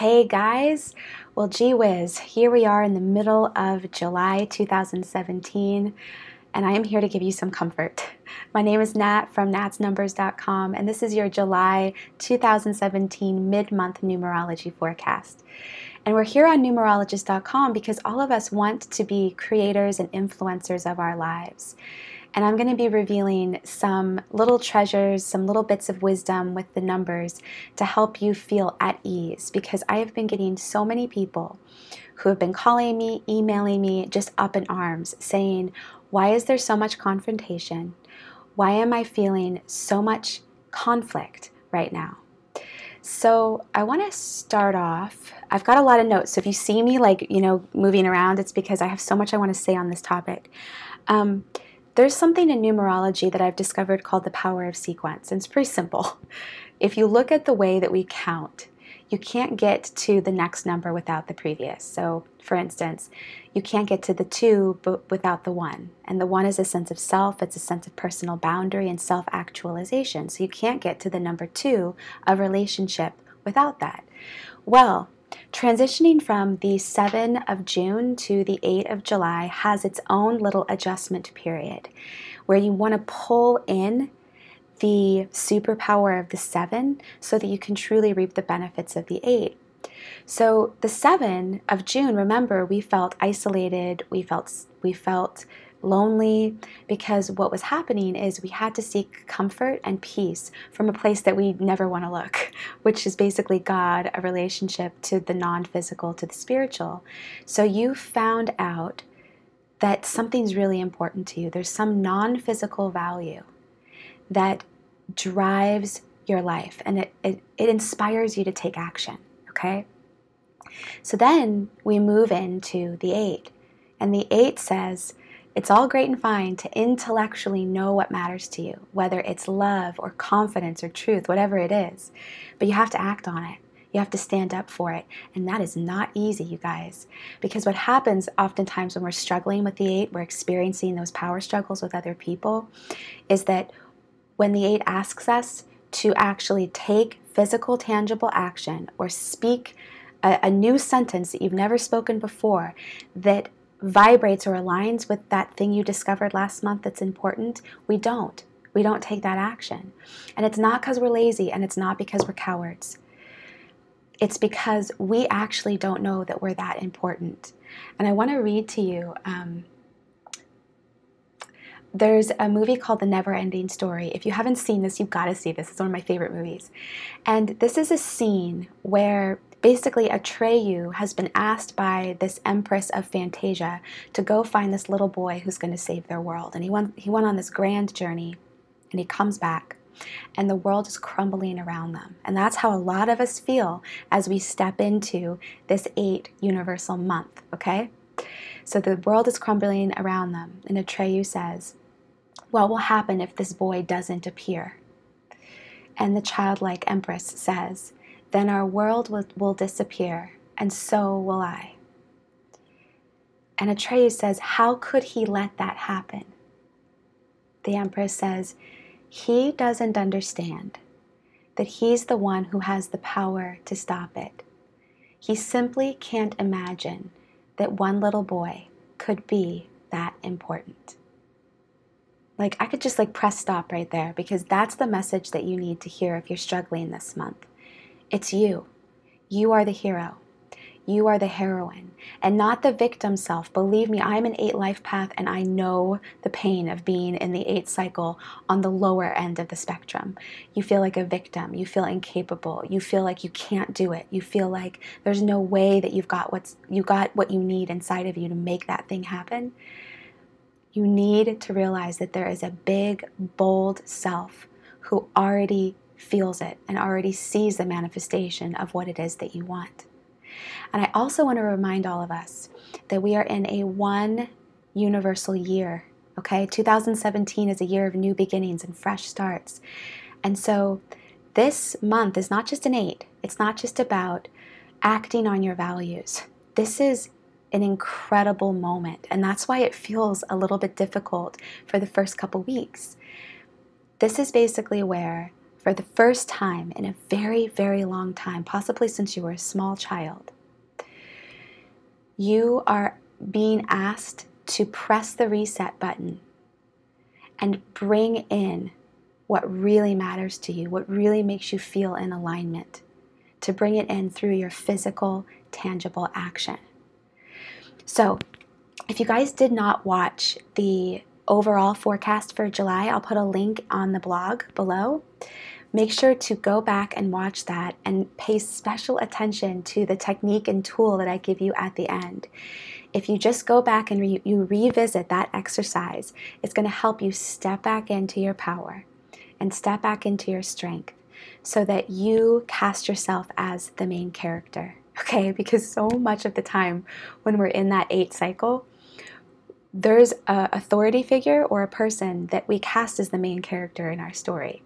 Hey guys, well gee whiz, here we are in the middle of July 2017 and I am here to give you some comfort. My name is Nat from natsnumbers.com and this is your July 2017 mid-month numerology forecast. And we're here on numerologist.com because all of us want to be creators and influencers of our lives. And I'm going to be revealing some little treasures, some little bits of wisdom with the numbers to help you feel at ease, because I have been getting so many people who have been calling me, emailing me, just up in arms saying, why is there so much confrontation? Why am I feeling so much conflict right now? So I want to start off, I've got a lot of notes, so if you see me moving around, it's because I have so much I want to say on this topic. There's something in numerology that I've discovered called the power of sequence, and it's pretty simple. If you look at the way that we count, you can't get to the next number without the previous. So, for instance, you can't get to the 2 without the 1. And the 1 is a sense of self, it's a sense of personal boundary and self-actualization. So you can't get to the number 2 of relationship without that. Well, transitioning from the 7 of June to the 8 of July has its own little adjustment period where you want to pull in the superpower of the 7 so that you can truly reap the benefits of the 8. So the 7 of June, remember, we felt isolated, we felt lonely, because what was happening is we had to seek comfort and peace from a place that we never want to look, which is basically God, a relationship to the non-physical, to the spiritual. So you found out that something's really important to you. There's some non-physical value that drives your life, and it inspires you to take action, okay? So then we move into the 8, and the 8 says, it's all great and fine to intellectually know what matters to you, whether it's love or confidence or truth, whatever it is. But you have to act on it. You have to stand up for it. And that is not easy, you guys. Because what happens oftentimes when we're struggling with the 8, we're experiencing those power struggles with other people, is that when the 8 asks us to actually take physical, tangible action or speak a new sentence that you've never spoken before that vibrates or aligns with that thing you discovered last month that's important, we don't take that action. And it's not because we're lazy, and it's not because we're cowards. It's because we actually don't know that we're that important. And I want to read to you, there's a movie called The Never-Ending Story. If you haven't seen this, you've got to see this. It's one of my favorite movies. And this is a scene where basically Atreyu has been asked by this Empress of Fantasia to go find this little boy who's going to save their world. And he went on this grand journey, and he comes back, and the world is crumbling around them. And that's how a lot of us feel as we step into this 8 universal month, okay? So the world is crumbling around them, and Atreyu says, what will happen if this boy doesn't appear? And the childlike Empress says, then our world will disappear, and so will I. And Atreyu says, how could he let that happen? The Empress says, he doesn't understand that he's the one who has the power to stop it. He simply can't imagine that one little boy could be that important. Like, I could just press stop right there, because that's the message that you need to hear if you're struggling this month. It's you. You are the hero. You are the heroine, and not the victim self. Believe me, I'm an 8 life path, and I know the pain of being in the 8 cycle on the lower end of the spectrum. You feel like a victim. You feel incapable. You feel like you can't do it. You feel like there's no way that you got what you need inside of you to make that thing happen. You need to realize that there is a big, bold self who already feels it and already sees the manifestation of what it is that you want. And I also want to remind all of us that we are in a one universal year, okay? 2017 is a year of new beginnings and fresh starts. And so this month is not just an 8. It's not just about acting on your values. This is an incredible moment, and that's why it feels a little bit difficult for the first couple weeks. This is basically where for the first time in a very, very long time, possibly since you were a small child, you are being asked to press the reset button and bring in what really matters to you, what really makes you feel in alignment, to bring it in through your physical, tangible action. So, if you guys did not watch the overall forecast for July, I'll put a link on the blog below. Make sure to go back and watch that and pay special attention to the technique and tool that I give you at the end. If you just go back and you revisit that exercise, it's going to help you step back into your power and step back into your strength so that you cast yourself as the main character. Okay, because so much of the time when we're in that 8 cycle, there's an authority figure or a person that we cast as the main character in our story.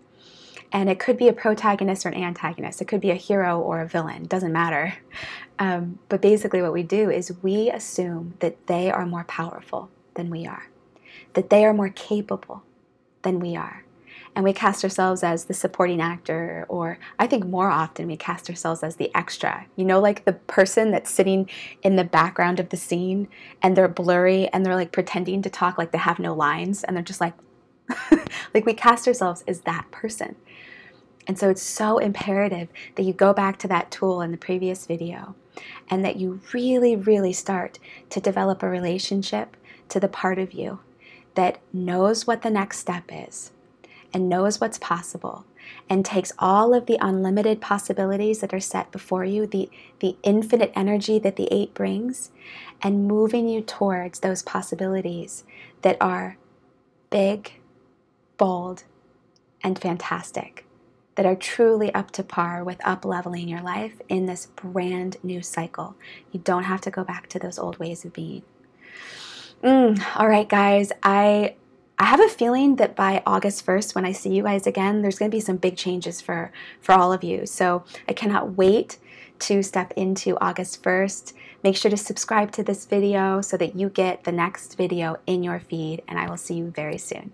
And it could be a protagonist or an antagonist. It could be a hero or a villain. It doesn't matter. But basically what we do is we assume that they are more powerful than we are, that they are more capable than we are. And we cast ourselves as the supporting actor, or I think more often we cast ourselves as the extra. You know, like the person that's sitting in the background of the scene and they're blurry and they're like pretending to talk like they have no lines and they're just like, like we cast ourselves as that person. And so it's so imperative that you go back to that tool in the previous video and that you really, really start to develop a relationship to the part of you that knows what the next step is and knows what's possible and takes all of the unlimited possibilities that are set before you, the infinite energy that the 8 brings, and moving you towards those possibilities that are big, bold, and fantastic, that are truly up to par with up-leveling your life in this brand new cycle. You don't have to go back to those old ways of being. All right, guys, I have a feeling that by August 1st, when I see you guys again, there's going to be some big changes for all of you. So I cannot wait to step into August 1st. Make sure to subscribe to this video so that you get the next video in your feed, and I will see you very soon.